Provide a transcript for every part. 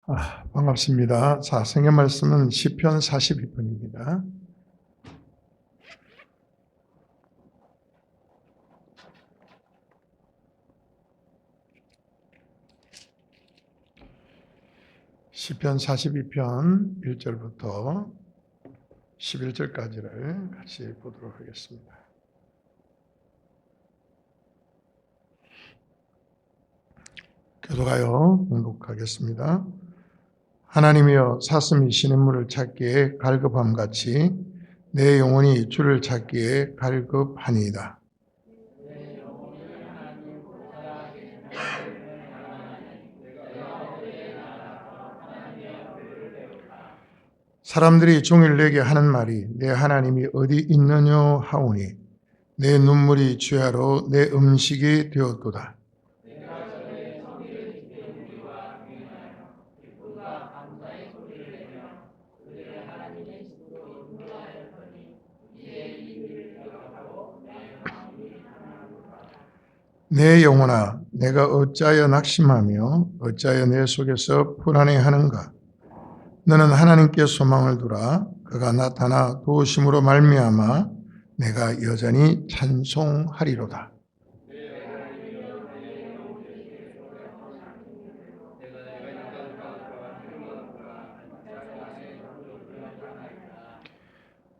반갑습니다. 자, 성경 말씀은 시편 42편입니다. 시편 42편 1절부터 11절까지를 같이 보도록 하겠습니다. 교도가요, 봉독하겠습니다. 하나님이여, 사슴이 시냇물을 찾기에 갈급함같이 내 영혼이 주를 찾기에 갈급하니이다. 사람들이 종일 내게 하는 말이 내 하나님이 어디 있느냐 하오니 내 눈물이 주야로 내 음식이 되었도다. 내 영혼아, 내가 어찌하여 낙심하며 어찌하여 내 속에서 불안해하는가? 너는 하나님께 소망을 두라. 그가 나타나 도우심으로 말미암아 내가 여전히 찬송하리로다.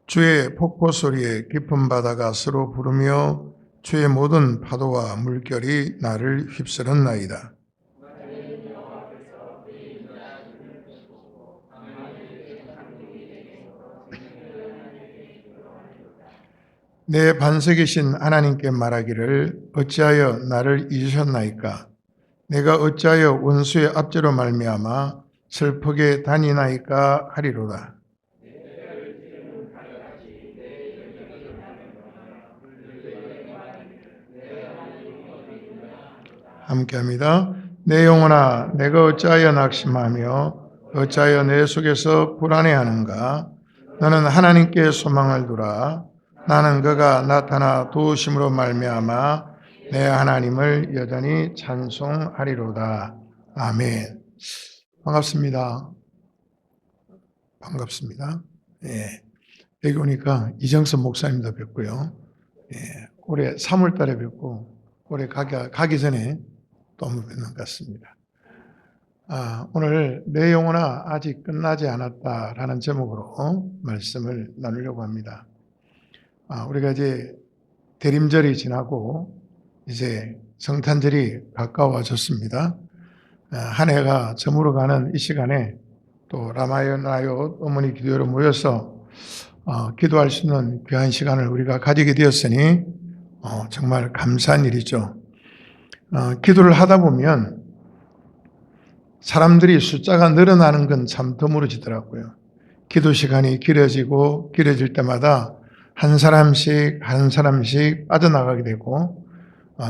주의 폭포 소리에 깊은 바다가 서로 부르며 주의 모든 파도와 물결이 나를 휩쓸었나이다. 내 반석이신 하나님께 말하기를 어찌하여 나를 잊으셨나이까? 내가 어찌하여 원수의 압제로 말미암아 슬프게 다니나이까 하리로다. 함께합니다. 내 영혼아, 내가 어찌하여 낙심하며 어찌하여 내 속에서 불안해하는가? 너는 하나님께 소망을 두라. 나는 그가 나타나 도우심으로 말미암아 내 하나님을 여전히 찬송하리로다. 아멘. 반갑습니다. 반갑습니다. 예. 여기 오니까 이정선 목사님도 뵙고요. 예. 올해 3월 달에 뵙고 올해 가기 전에 또 한번 뵙는 것 같습니다. 오늘 내 영혼아 아직 끝나지 않았다라는 제목으로 말씀을 나누려고 합니다. 우리가 이제 대림절이 지나고 이제 성탄절이 가까워졌습니다. 한 해가 저물어가는 이 시간에 또 라마요나요 어머니 기도회로 모여서 기도할 수 있는 귀한 시간을 우리가 가지게 되었으니 정말 감사한 일이죠. 기도를 하다 보면 사람들이 숫자가 늘어나는 건 참 드물어지더라고요. 기도 시간이 길어질 때마다 한 사람씩 빠져나가게 되고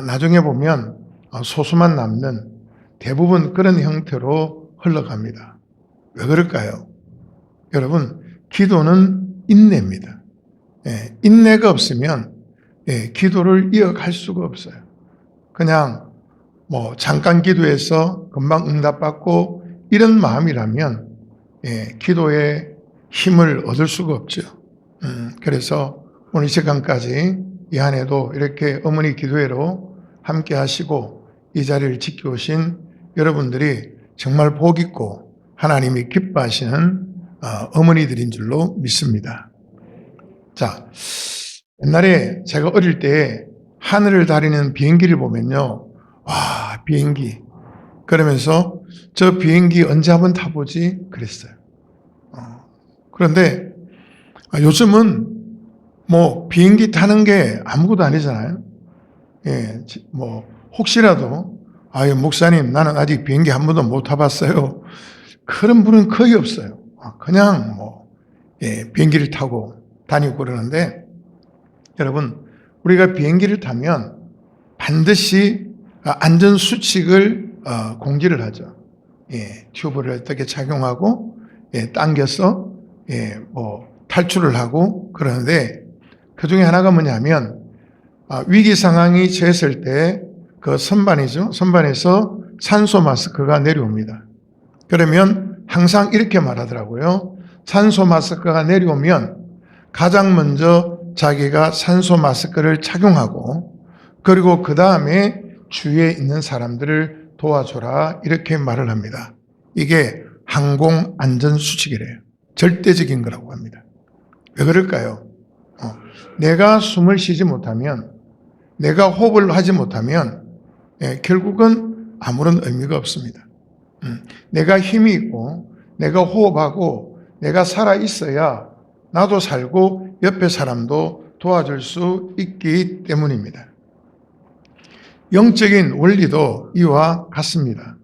나중에 보면 소수만 남는 대부분 그런 형태로 흘러갑니다. 왜 그럴까요? 여러분, 기도는 인내입니다. 인내가 없으면 기도를 이어갈 수가 없어요. 그냥 잠깐 기도해서 금방 응답받고 이런 마음이라면 기도에 힘을 얻을 수가 없죠. 그래서 오늘 이 시간까지 이 한 해도 이렇게 어머니 기도회로 함께 하시고 이 자리를 지켜오신 여러분들이 정말 복 있고 하나님이 기뻐하시는 어머니들인 줄로 믿습니다. 자, 옛날에 제가 어릴 때 하늘을 다니는 비행기를 보면요. 와, 비행기. 그러면서 저 비행기 언제 한번 타보지? 그랬어요. 그런데 요즘은 비행기 타는 게 아무것도 아니잖아요. 혹시라도 목사님 나는 아직 비행기 한 번도 못 타봤어요. 그런 분은 거의 없어요. 그냥 비행기를 타고 다니고 그러는데 여러분, 우리가 비행기를 타면 반드시 안전수칙을 공지를 하죠. 튜브를 어떻게 착용하고 당겨서 탈출을 하고 그러는데 그 중에 하나가 뭐냐면 위기 상황이 처했을 때 그 선반에서 산소 마스크가 내려옵니다. 그러면 항상 이렇게 말하더라고요. 산소 마스크가 내려오면 가장 먼저 자기가 산소 마스크를 착용하고 그리고 그 다음에 주위에 있는 사람들을 도와줘라 이렇게 말을 합니다. 이게 항공안전수칙이래요. 절대적인 거라고 합니다. 왜 그럴까요? 내가 숨을 쉬지 못하면 내가 호흡을 하지 못하면 결국은 아무런 의미가 없습니다. 내가 힘이 있고 내가 호흡하고 내가 살아 있어야 나도 살고 옆에 사람도 도와줄 수 있기 때문입니다. 영적인 원리도 이와 같습니다.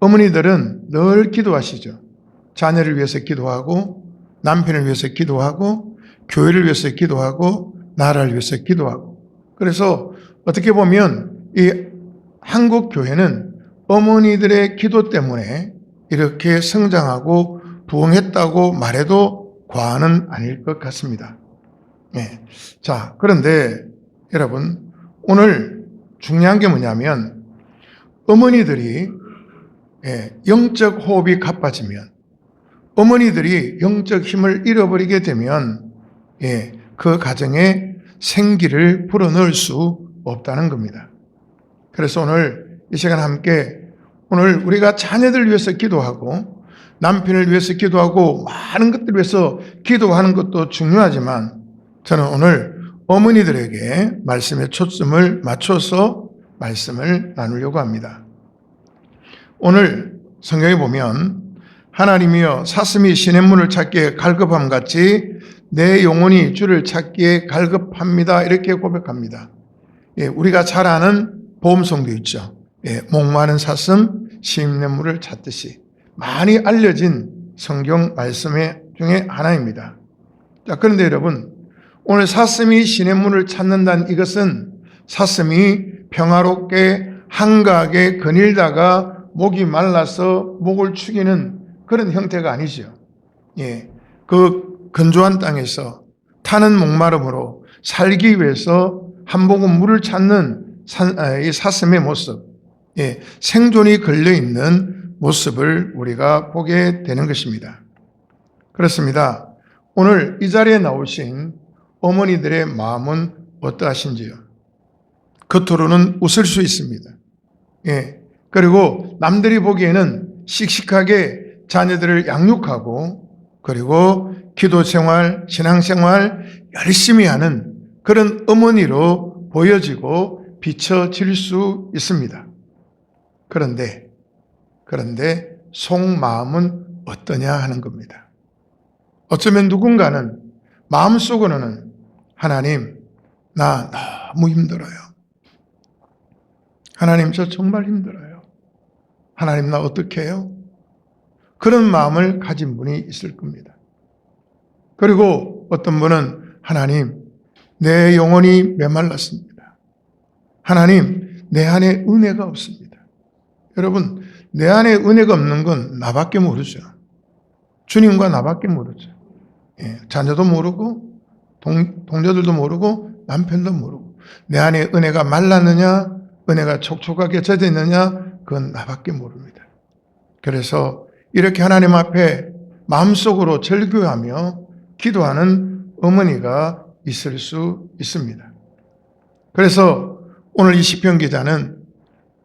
어머니들은 늘 기도하시죠. 자녀를 위해서 기도하고 남편을 위해서 기도하고 교회를 위해서 기도하고 나라를 위해서 기도하고 그래서 어떻게 보면 이 한국 교회는 어머니들의 기도 때문에 이렇게 성장하고 부흥했다고 말해도 과언은 아닐 것 같습니다. 자, 그런데 여러분 오늘 중요한 게 뭐냐면 어머니들이 영적 호흡이 가빠지면 어머니들이 영적 힘을 잃어버리게 되면 그 가정에 생기를 불어넣을 수 없다는 겁니다. 그래서 오늘 이 시간 함께 오늘 우리가 자녀들을 위해서 기도하고 남편을 위해서 기도하고 많은 것들을 위해서 기도하는 것도 중요하지만 저는 오늘 어머니들에게 말씀에 초점을 맞춰서 말씀을 나누려고 합니다. 오늘 성경에 보면 하나님이여 사슴이 시냇물을 찾기에 갈급함 같이 내 영혼이 주를 찾기에 갈급합니다. 이렇게 고백합니다. 우리가 잘 아는 보험송도 있죠. 목마른 사슴 시냇물을 찾듯이 많이 알려진 성경 말씀 중에 하나입니다. 자, 그런데 여러분 오늘 사슴이 시냇물을 찾는다는 이것은 사슴이 평화롭게 한가하게 거닐다가 목이 말라서 목을 축이는 그런 형태가 아니죠. 그 건조한 땅에서 타는 목마름으로 살기 위해서 한 모금 물을 찾는 이 사슴의 모습, 생존이 걸려있는 모습을 우리가 보게 되는 것입니다. 그렇습니다. 오늘 이 자리에 나오신 어머니들의 마음은 어떠하신지요? 겉으로는 웃을 수 있습니다. 그리고 남들이 보기에는 씩씩하게 자녀들을 양육하고 그리고 기도 생활, 신앙 생활 열심히 하는 그런 어머니로 보여지고 비춰질 수 있습니다. 그런데 속마음은 어떠냐 하는 겁니다. 어쩌면 누군가는 마음속으로는 하나님, 나 너무 힘들어요. 하나님, 저 정말 힘들어요. 하나님, 나 어떻게 해요? 그런 마음을 가진 분이 있을 겁니다. 그리고 어떤 분은 하나님, 내 영혼이 메말랐습니다. 하나님, 내 안에 은혜가 없습니다. 여러분, 내 안에 은혜가 없는 건 나밖에 모르죠. 주님과 나밖에 모르죠. 자녀도 모르고 동료들도 모르고 남편도 모르고 내 안에 은혜가 말랐느냐 은혜가 촉촉하게 젖어 있느냐 그건 나밖에 모릅니다. 그래서 이렇게 하나님 앞에 마음속으로 절규하며 기도하는 어머니가 있을 수 있습니다. 그래서 오늘 이 시편 기자는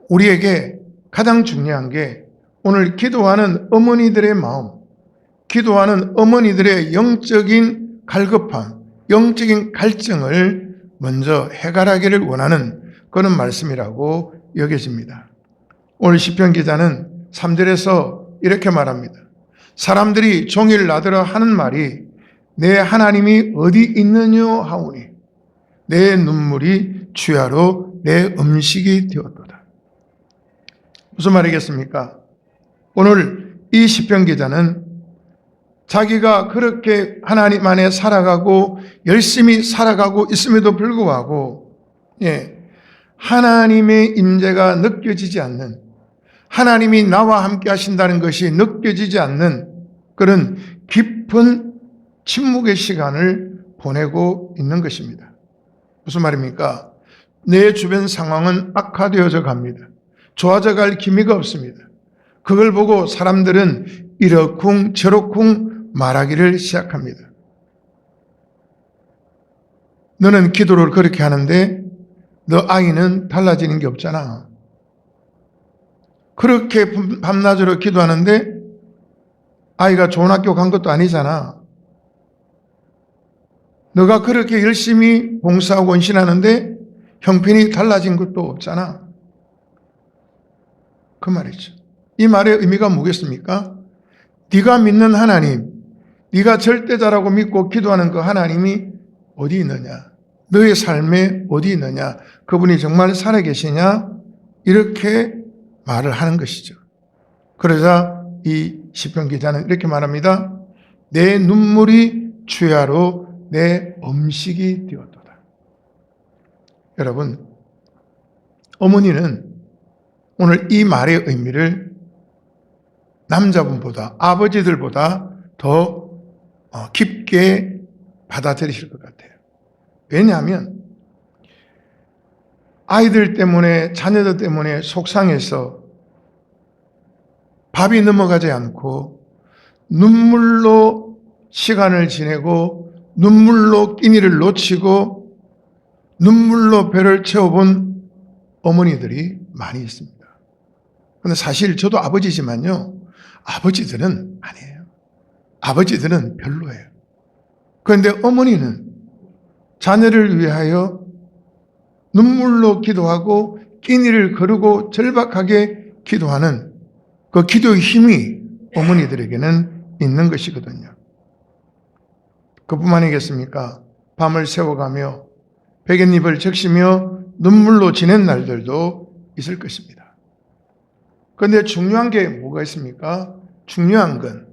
우리에게 가장 중요한 게 오늘 기도하는 어머니들의 마음, 기도하는 어머니들의 영적인 갈급함, 영적인 갈증을 먼저 해결하기를 원하는 그런 말씀이라고 여겨집니다. 오늘 시편 기자는 3절에서 이렇게 말합니다. 사람들이 종일 나더러 하는 말이 내 하나님이 어디 있느냐 하오니 내 눈물이 주야로 내 음식이 되었도다. 무슨 말이겠습니까? 오늘 이 시편 기자는 자기가 그렇게 하나님 안에 살아가고 열심히 살아가고 있음에도 불구하고 하나님의 임재가 느껴지지 않는, 하나님이 나와 함께 하신다는 것이 느껴지지 않는 그런 깊은 침묵의 시간을 보내고 있는 것입니다. 무슨 말입니까? 내 주변 상황은 악화되어져 갑니다. 좋아져 갈 기미가 없습니다. 그걸 보고 사람들은 이러쿵 저러쿵 말하기를 시작합니다. 너는 기도를 그렇게 하는데 너 아이는 달라지는 게 없잖아. 그렇게 밤낮으로 기도하는데 아이가 좋은 학교 간 것도 아니잖아. 너가 그렇게 열심히 봉사하고 헌신하는데 형편이 달라진 것도 없잖아. 그 말이죠. 이 말의 의미가 뭐겠습니까? 네가 믿는 하나님, 네가 절대자라고 믿고 기도하는 그 하나님이 어디 있느냐? 너의 삶에 어디 있느냐? 그분이 정말 살아계시냐? 이렇게 말을 하는 것이죠. 그러자 이 시편 기자는 이렇게 말합니다. 내 눈물이 주야로 내 음식이 되었도다. 여러분, 어머니는 오늘 이 말의 의미를 남자분보다, 아버지들보다 더 깊게 받아들이실 것 같아요. 왜냐하면 아이들 때문에, 자녀들 때문에 속상해서 밥이 넘어가지 않고 눈물로 시간을 지내고 눈물로 끼니를 놓치고 눈물로 배를 채워본 어머니들이 많이 있습니다. 그런데 사실 저도 아버지지만요, 아버지들은 아니에요. 아버지들은 별로예요. 그런데 어머니는 자녀를 위하여 눈물로 기도하고 끼니를 거르고 절박하게 기도하는 그 기도의 힘이 어머니들에게는 있는 것이거든요. 그뿐만 아니겠습니까? 밤을 새워가며 베갯잎을 적시며 눈물로 지낸 날들도 있을 것입니다. 그런데 중요한 게 뭐가 있습니까? 중요한 건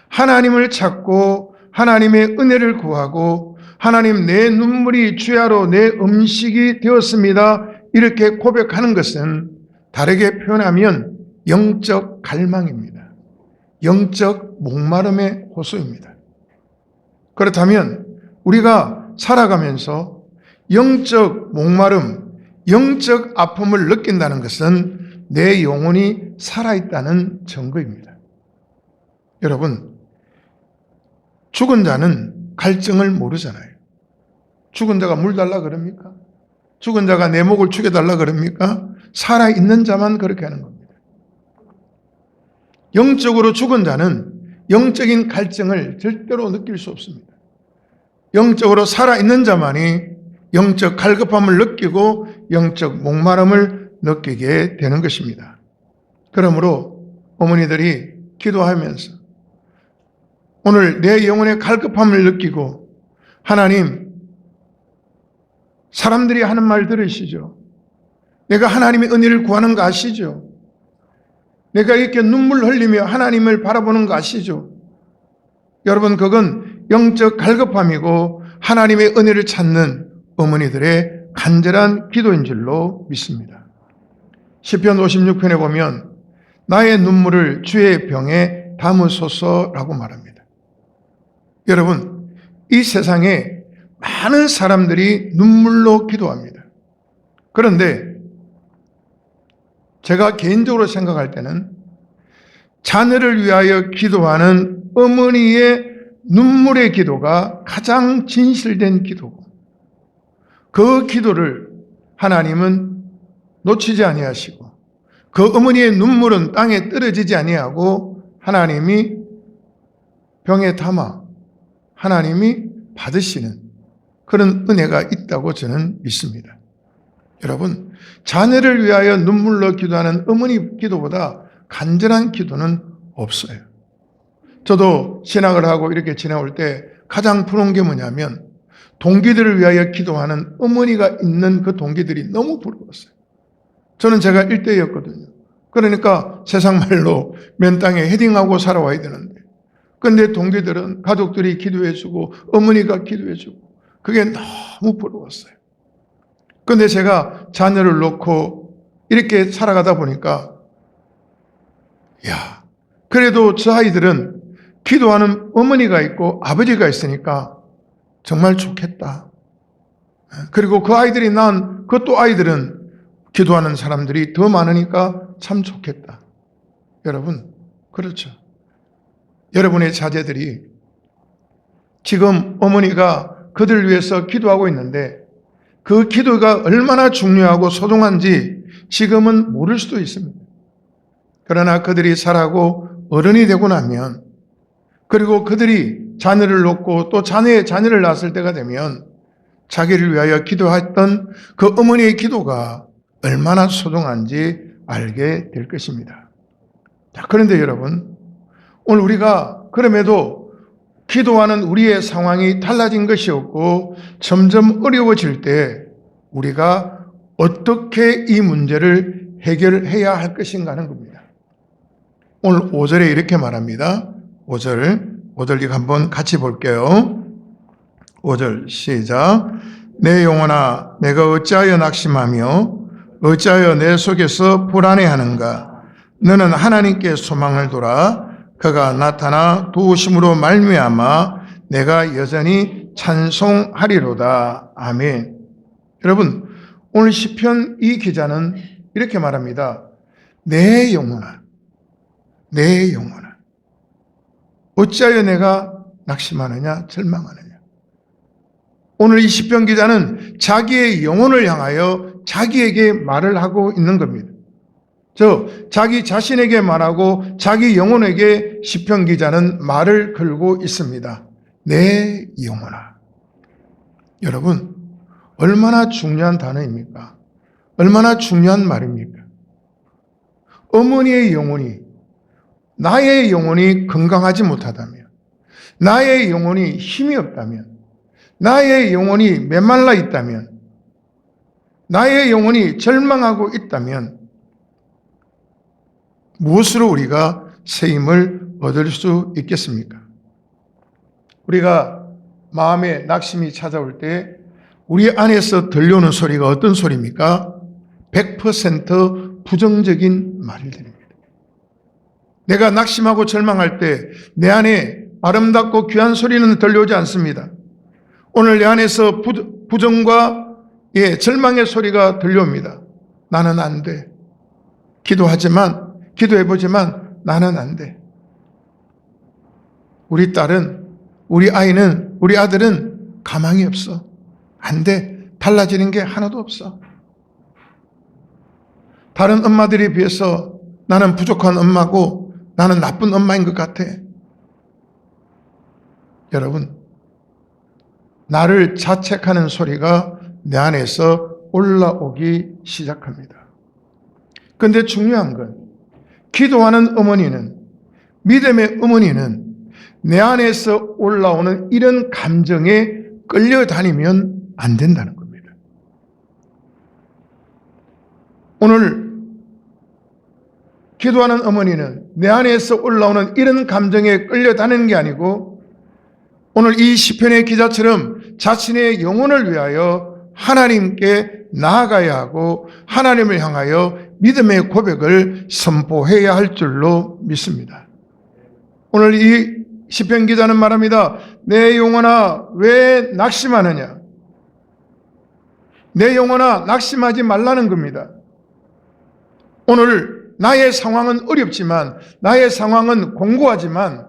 하나님을 찾고 하나님의 은혜를 구하고 하나님 내 눈물이 주야로 내 음식이 되었습니다. 이렇게 고백하는 것은 다르게 표현하면 영적 갈망입니다. 영적 목마름의 호소입니다. 그렇다면 우리가 살아가면서 영적 목마름, 영적 아픔을 느낀다는 것은 내 영혼이 살아있다는 증거입니다. 여러분, 죽은 자는 갈증을 모르잖아요. 죽은 자가 물 달라 그럽니까? 죽은 자가 내 목을 죽여달라 그럽니까? 살아있는 자만 그렇게 하는 겁니다. 영적으로 죽은 자는 영적인 갈증을 절대로 느낄 수 없습니다. 영적으로 살아있는 자만이 영적 갈급함을 느끼고 영적 목마름을 느끼게 되는 것입니다. 그러므로 어머니들이 기도하면서 오늘 내 영혼의 갈급함을 느끼고 하나님, 사람들이 하는 말 들으시죠? 내가 하나님의 은혜를 구하는 거 아시죠? 내가 이렇게 눈물 흘리며 하나님을 바라보는 거 아시죠? 여러분, 그건 영적 갈급함이고 하나님의 은혜를 찾는 어머니들의 간절한 기도인 줄로 믿습니다. 시편 56편에 보면 나의 눈물을 주의 병에 담으소서라고 말합니다. 여러분, 이 세상에 많은 사람들이 눈물로 기도합니다. 그런데 제가 개인적으로 생각할 때는 자녀를 위하여 기도하는 어머니의 눈물의 기도가 가장 진실된 기도고 그 기도를 하나님은 놓치지 아니하시고 그 어머니의 눈물은 땅에 떨어지지 아니하고 하나님이 병에 담아 하나님이 받으시는 그런 은혜가 있다고 저는 믿습니다. 여러분, 자녀를 위하여 눈물로 기도하는 어머니 기도보다 간절한 기도는 없어요. 저도 신학을 하고 이렇게 지나올 때 가장 부러운 게 뭐냐면 동기들을 위하여 기도하는 어머니가 있는 그 동기들이 너무 부러웠어요. 저는 제가 일대였거든요. 그러니까 세상 말로 맨 땅에 헤딩하고 살아와야 되는데 그런데 동기들은 가족들이 기도해주고 어머니가 기도해주고 그게 너무 부러웠어요. 그런데 제가 자녀를 놓고 이렇게 살아가다 보니까 야, 그래도 저 아이들은 기도하는 어머니가 있고 아버지가 있으니까 정말 좋겠다. 그리고 그 아이들이 낳은 그 또 아이들은 기도하는 사람들이 더 많으니까 참 좋겠다. 여러분, 그렇죠. 여러분의 자제들이 지금 어머니가 그들을 위해서 기도하고 있는데 그 기도가 얼마나 중요하고 소중한지 지금은 모를 수도 있습니다. 그러나 그들이 자라고 어른이 되고 나면, 그리고 그들이 자녀를 놓고 또 자녀의 자녀를 낳았을 때가 되면 자기를 위하여 기도했던 그 어머니의 기도가 얼마나 소중한지 알게 될 것입니다. 자, 그런데 여러분, 오늘 우리가 그럼에도 기도하는 우리의 상황이 달라진 것이 없고 점점 어려워질 때 우리가 어떻게 이 문제를 해결해야 할 것인가 하는 겁니다. 오늘 5절에 이렇게 말합니다. 5절 이거 한번 같이 볼게요. 5절 시작. 내 영혼아, 내가 어찌하여 낙심하며 어찌하여 내 속에서 불안해하는가? 너는 하나님께 소망을 둬라. 그가 나타나 도우심으로 말미암아 내가 여전히 찬송하리로다. 아멘. 여러분, 오늘 시편 이 기자는 이렇게 말합니다. 내 영혼아, 내 영혼아, 어찌하여 내가 낙심하느냐, 절망하느냐. 오늘 이 시편 기자는 자기의 영혼을 향하여 자기에게 말을 하고 있는 겁니다. 자기 자신에게 말하고 자기 영혼에게 시편 기자는 말을 걸고 있습니다. 내 영혼아. 여러분, 얼마나 중요한 단어입니까? 얼마나 중요한 말입니까? 어머니의 영혼이, 나의 영혼이 건강하지 못하다면, 나의 영혼이 힘이 없다면, 나의 영혼이 메말라 있다면, 나의 영혼이 절망하고 있다면 무엇으로 우리가 새 힘을 얻을 수 있겠습니까? 우리가 마음에 낙심이 찾아올 때 우리 안에서 들려오는 소리가 어떤 소리입니까? 100% 부정적인 말을 드립니다. 내가 낙심하고 절망할 때 내 안에 아름답고 귀한 소리는 들려오지 않습니다. 오늘 내 안에서 부정과 절망의 소리가 들려옵니다. 나는 안 돼. 기도해보지만 나는 안 돼. 우리 딸은, 우리 아이는, 우리 아들은 가망이 없어. 안 돼. 달라지는 게 하나도 없어. 다른 엄마들에 비해서 나는 부족한 엄마고 나는 나쁜 엄마인 것 같아. 여러분, 나를 자책하는 소리가 내 안에서 올라오기 시작합니다. 그런데 중요한 건 기도하는 어머니는, 믿음의 어머니는 내 안에서 올라오는 이런 감정에 끌려다니면 안 된다는 겁니다. 오늘 기도하는 어머니는 내 안에서 올라오는 이런 감정에 끌려다니는 게 아니고 오늘 이 시편의 기자처럼 자신의 영혼을 위하여 하나님께 나아가야 하고 하나님을 향하여 믿음의 고백을 선포해야 할 줄로 믿습니다. 오늘 이 시편 기자는 말합니다. 내 영혼아 왜 낙심하느냐? 내 영혼아 낙심하지 말라는 겁니다. 오늘 나의 상황은 어렵지만 나의 상황은 공고하지만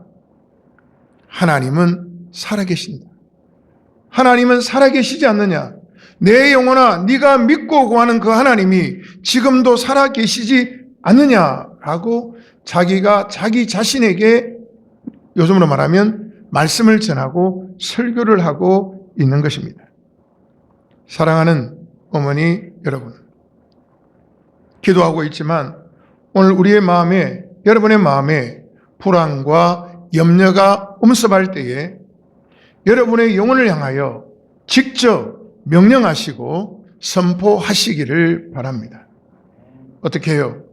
하나님은 살아계신다. 하나님은 살아계시지 않느냐? 내 영혼아 네가 믿고 구하는 그 하나님이 지금도 살아계시지 않느냐라고 자기가 자기 자신에게 요즘으로 말하면 말씀을 전하고 설교를 하고 있는 것입니다. 사랑하는 어머니 여러분, 기도하고 있지만 오늘 우리의 마음에, 여러분의 마음에 불안과 염려가 엄습할 때에 여러분의 영혼을 향하여 직접 명령하시고 선포하시기를 바랍니다. 어떻게 해요?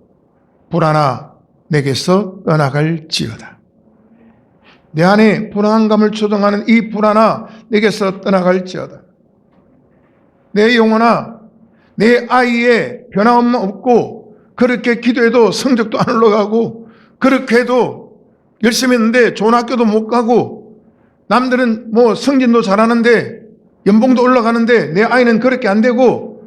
불안아 내게서 떠나갈지어다. 내 안에 불안감을 조성하는 이 불안아 내게서 떠나갈지어다. 내 영혼아 내 아이의 변화없고 그렇게 기도해도 성적도 안 올라가고 그렇게 해도 열심히 했는데 좋은 학교도 못 가고 남들은 뭐 승진도 잘하는데 연봉도 올라가는데 내 아이는 그렇게 안 되고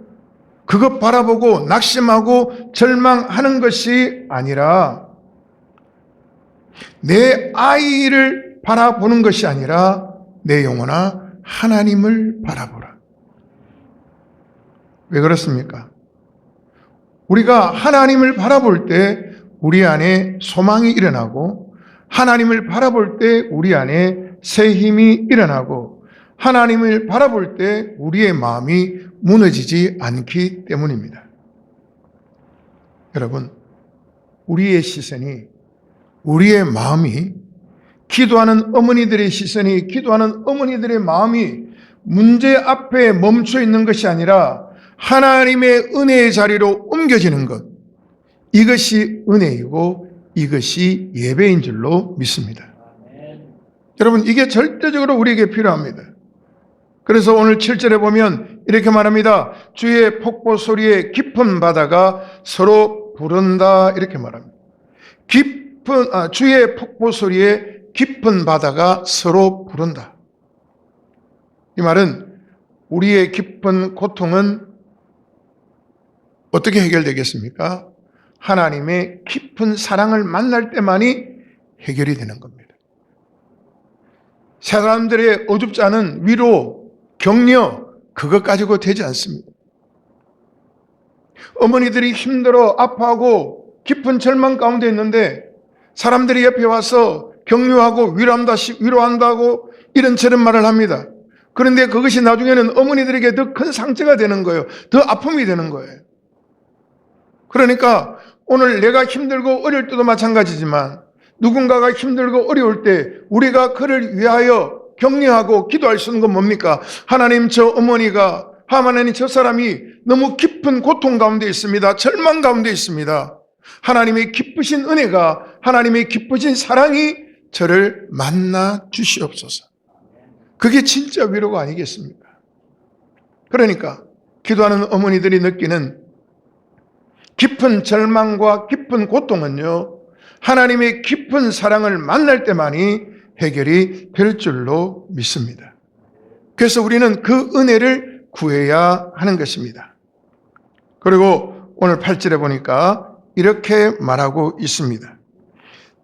그것 바라보고 낙심하고 절망하는 것이 아니라 내 아이를 바라보는 것이 아니라 내 영혼아 하나님을 바라보라. 왜 그렇습니까? 우리가 하나님을 바라볼 때 우리 안에 소망이 일어나고, 하나님을 바라볼 때 우리 안에 새 힘이 일어나고, 하나님을 바라볼 때 우리의 마음이 무너지지 않기 때문입니다. 여러분, 우리의 시선이, 우리의 마음이, 기도하는 어머니들의 시선이, 기도하는 어머니들의 마음이 문제 앞에 멈춰 있는 것이 아니라 하나님의 은혜의 자리로 옮겨지는 것, 이것이 은혜이고 이것이 예배인 줄로 믿습니다. 여러분, 이게 절대적으로 우리에게 필요합니다. 그래서 오늘 7절에 보면 이렇게 말합니다. 주의 폭포 소리에 깊은 바다가 서로 부른다, 이렇게 말합니다. 주의 폭포 소리에 깊은 바다가 서로 부른다. 이 말은 우리의 깊은 고통은 어떻게 해결되겠습니까? 하나님의 깊은 사랑을 만날 때만이 해결이 되는 겁니다. 사람들의 어줍지 않은 위로, 격려, 그것 가지고 되지 않습니다. 어머니들이 힘들어 아파하고 깊은 절망 가운데 있는데 사람들이 옆에 와서 격려하고 위로한다고 이런저런 말을 합니다. 그런데 그것이 나중에는 어머니들에게 더 큰 상처가 되는 거예요. 더 아픔이 되는 거예요. 그러니까 오늘 내가 힘들고 어려울 때도 마찬가지지만 누군가가 힘들고 어려울 때 우리가 그를 위하여 격려하고 기도할 수 있는 건 뭡니까? 하나님, 저 어머니가, 하나님, 저 사람이 너무 깊은 고통 가운데 있습니다. 절망 가운데 있습니다. 하나님의 기쁘신 은혜가, 하나님의 기쁘신 사랑이 저를 만나 주시옵소서. 그게 진짜 위로가 아니겠습니까? 그러니까 기도하는 어머니들이 느끼는 깊은 절망과 깊은 고통은요, 하나님의 깊은 사랑을 만날 때만이 해결이 될 줄로 믿습니다. 그래서 우리는 그 은혜를 구해야 하는 것입니다. 그리고 오늘 8절에 보니까 이렇게 말하고 있습니다.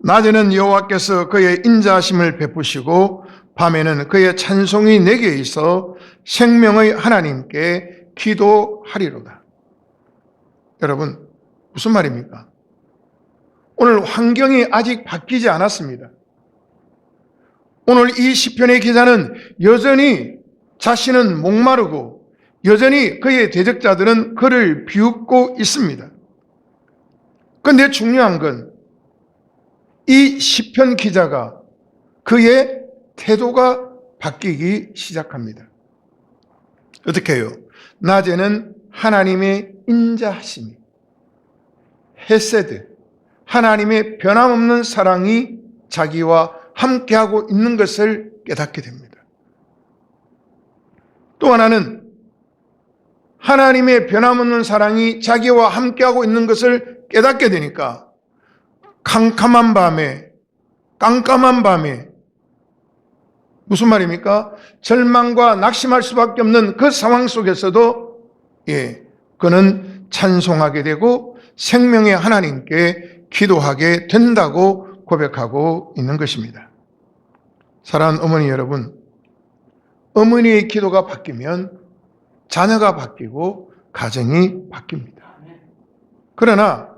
낮에는 여호와께서 그의 인자하심을 베푸시고 밤에는 그의 찬송이 내게 있어 생명의 하나님께 기도하리로다. 여러분, 무슨 말입니까? 오늘 환경이 아직 바뀌지 않았습니다. 오늘 이 시편의 기자는 여전히 자신은 목마르고 여전히 그의 대적자들은 그를 비웃고 있습니다. 그런데 중요한 건 이 시편 기자가 그의 태도가 바뀌기 시작합니다. 어떻게 해요? 낮에는 하나님의 인자하심이, 헤세드, 하나님의 변함없는 사랑이 자기와 함께하고 있는 것을 깨닫게 됩니다. 또 하나는 하나님의 변함없는 사랑이 자기와 함께하고 있는 것을 깨닫게 되니까 캄캄한 밤에 무슨 말입니까? 절망과 낙심할 수밖에 없는 그 상황 속에서도 그는 찬송하게 되고 생명의 하나님께 기도하게 된다고 고백하고 있는 것입니다. 사랑하는 어머니 여러분, 어머니의 기도가 바뀌면 자녀가 바뀌고 가정이 바뀝니다. 그러나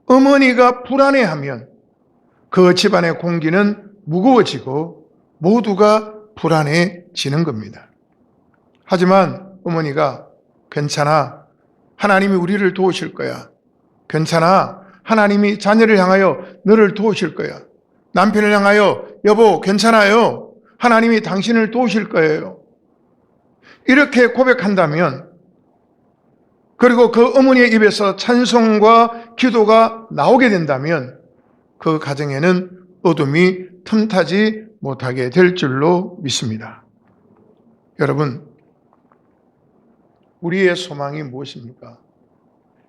어머니가 불안해하면 그 집안의 공기는 무거워지고 모두가 불안해지는 겁니다. 하지만 어머니가 괜찮아, 하나님이 우리를 도우실 거야. 괜찮아, 하나님이 자녀를 향하여 너를 도우실 거야. 남편을 향하여 여보 괜찮아요, 하나님이 당신을 도우실 거예요. 이렇게 고백한다면, 그리고 그 어머니의 입에서 찬송과 기도가 나오게 된다면 그 가정에는 어둠이 틈타지 못하게 될 줄로 믿습니다. 여러분, 우리의 소망이 무엇입니까?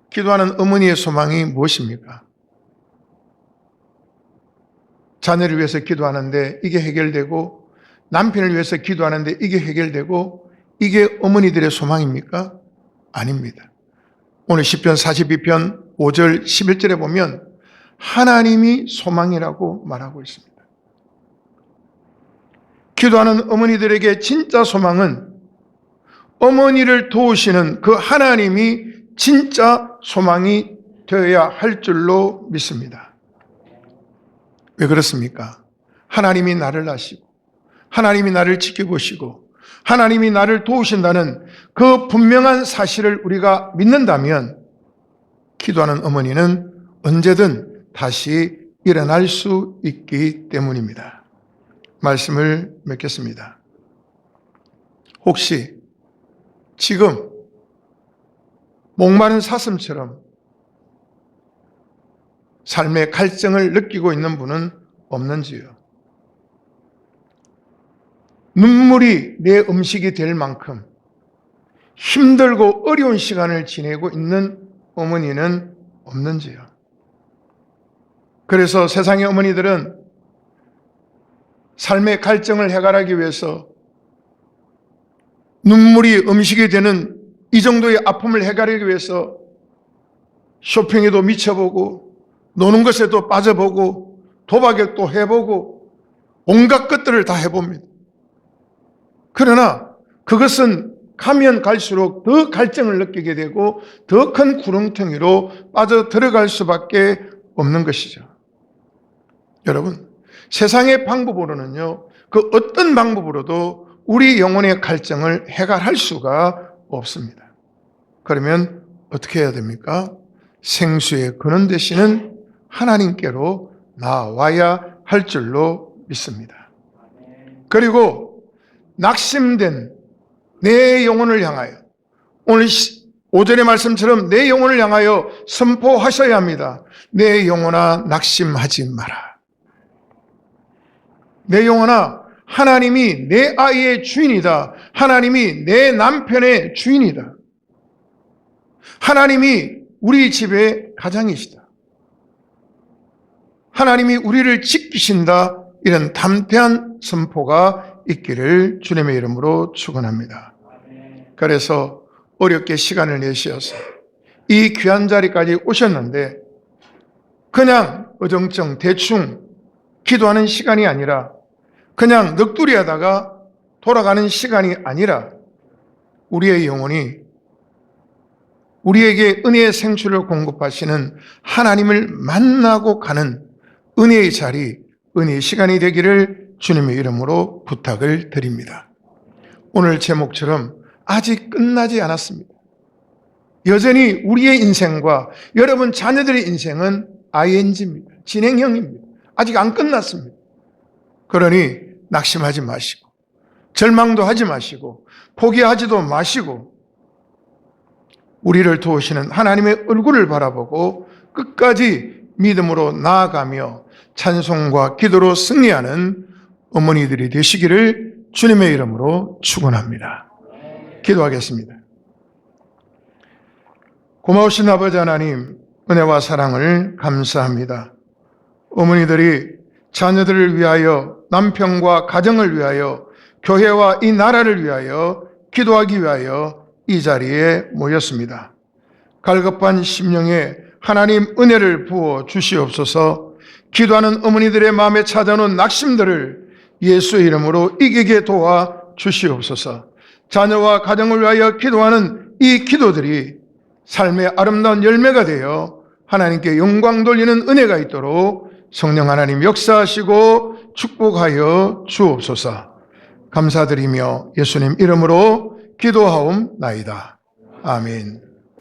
기도하는 어머니의 소망이 무엇입니까? 자녀를 위해서 기도하는데 이게 해결되고, 남편을 위해서 기도하는데 이게 해결되고, 이게 어머니들의 소망입니까? 아닙니다. 오늘 시편 42편 5절 11절에 보면 하나님이 소망이라고 말하고 있습니다. 기도하는 어머니들에게 진짜 소망은 어머니를 도우시는 그 하나님이 진짜 소망이 되어야 할 줄로 믿습니다. 왜 그렇습니까? 하나님이 나를 아시고 하나님이 나를 지켜보시고 하나님이 나를 도우신다는 그 분명한 사실을 우리가 믿는다면 기도하는 어머니는 언제든 다시 일어날 수 있기 때문입니다. 말씀을 맺겠습니다. 혹시 지금 목마른 사슴처럼 삶의 갈증을 느끼고 있는 분은 없는지요? 눈물이 내 음식이 될 만큼 힘들고 어려운 시간을 지내고 있는 어머니는 없는지요? 그래서 세상의 어머니들은 삶의 갈증을 해결하기 위해서 눈물이 음식이 되는 이 정도의 아픔을 해결하기 위해서 쇼핑에도 미쳐보고 노는 것에도 빠져보고 도박에 또 해보고 온갖 것들을 다 해봅니다. 그러나 그것은 가면 갈수록 더 갈증을 느끼게 되고 더 큰 구렁텅이로 빠져 들어갈 수밖에 없는 것이죠. 여러분, 세상의 방법으로는요, 그 어떤 방법으로도 우리 영혼의 갈증을 해결할 수가 없습니다. 그러면 어떻게 해야 됩니까? 생수의 근원 되시는 하나님께로 나와야 할 줄로 믿습니다. 그리고 낙심된 내 영혼을 향하여 오늘 5절의 말씀처럼 내 영혼을 향하여 선포하셔야 합니다. 내 영혼아 낙심하지 마라. 내 영혼아 하나님이 내 아이의 주인이다. 하나님이 내 남편의 주인이다. 하나님이 우리 집의 가장이시다. 하나님이 우리를 지키신다. 이런 담대한 선포가 있기를 주님의 이름으로 축원합니다. 그래서 어렵게 시간을 내셔서 이 귀한 자리까지 오셨는데 그냥 어정쩡 대충 기도하는 시간이 아니라 그냥 넋두리 하다가 돌아가는 시간이 아니라 우리의 영혼이 우리에게 은혜의 생수를 공급하시는 하나님을 만나고 가는 은혜의 자리, 은혜의 시간이 되기를 주님의 이름으로 부탁을 드립니다. 오늘 제목처럼 아직 끝나지 않았습니다. 여전히 우리의 인생과 여러분 자녀들의 인생은 ING입니다. 진행형입니다. 아직 안 끝났습니다. 그러니 낙심하지 마시고 절망도 하지 마시고 포기하지도 마시고 우리를 도우시는 하나님의 얼굴을 바라보고 끝까지 믿음으로 나아가며 찬송과 기도로 승리하는 어머니들이 되시기를 주님의 이름으로 축원합니다. 기도하겠습니다. 고마우신 아버지 하나님, 은혜와 사랑을 감사합니다. 어머니들이 자녀들을 위하여, 남편과 가정을 위하여, 교회와 이 나라를 위하여 기도하기 위하여 이 자리에 모였습니다. 갈급한 심령에 하나님 은혜를 부어 주시옵소서. 기도하는 어머니들의 마음에 찾아오는 낙심들을 예수의 이름으로 이기게 도와 주시옵소서. 자녀와 가정을 위하여 기도하는 이 기도들이 삶의 아름다운 열매가 되어 하나님께 영광 돌리는 은혜가 있도록 성령 하나님 역사하시고 축복하여 주옵소서. 감사드리며 예수님 이름으로 기도하옵나이다. 아멘.